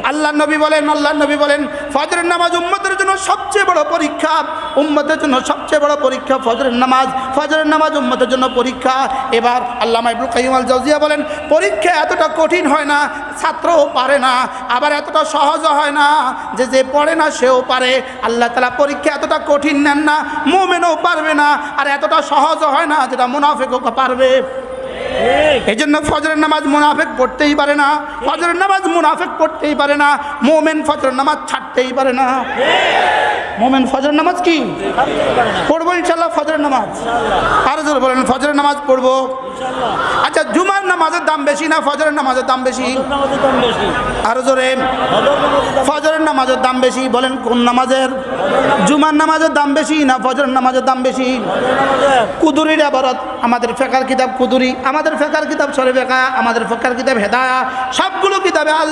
আল্লাহ নবী বলেন ফজরের নামাজ উম্মতের জন্য সবচেয়ে বড় পরীক্ষা, উম্মতের জন্য সবচেয়ে বড় পরীক্ষা ফজরের নামাজ উম্মতের জন্য পরীক্ষা। এবার আল্লামা ইবনুল কাইয়িম আল জাওজিয়া বলেন পরীক্ষা এতটা কঠিন হয় না ছাত্রও পারে না, আবার এতটা সহজ হয় না যে পড়ে না সেও পারে। আল্লাহ তাআলা পরীক্ষা এতটা কঠিন নেন না, মুমিনও পারবে না, আর এতটা সহজ হয় না যেটা মুনাফিকও পারবে। এই জন্য ফজরের নামাজ মুনাফিক পড়তেই পারে না, ফজরের নামাজ মুনাফিক পড়তেই পারে না, মুমিন ফজরের নামাজ ছাড়তেই পারে না। মুমিন ফজরের নামাজ কি পড়বো ইনশাআল্লাহ, ফজরের নামাজ আরো জোরে বলেন ফজরের নামাজ পড়বো। আচ্ছা জুমার নামাজের দাম বেশি না ফজরের নামাজের দাম বেশি? আরো জোরে। ফজরের নামাজের দাম বেশি, বলেন কোন নামাজের? জুমার নামাজের দাম বেশি না ফজরের নামাজের দাম বেশি? কুদুরির আবারত, আমাদের ফিকহের কিতাব কুদুরি, আমাদের ফিকহের কিতাব শরীফ, আমাদের ফিকহের কিতাব হেদায়া, সবগুলো কিতাবে আল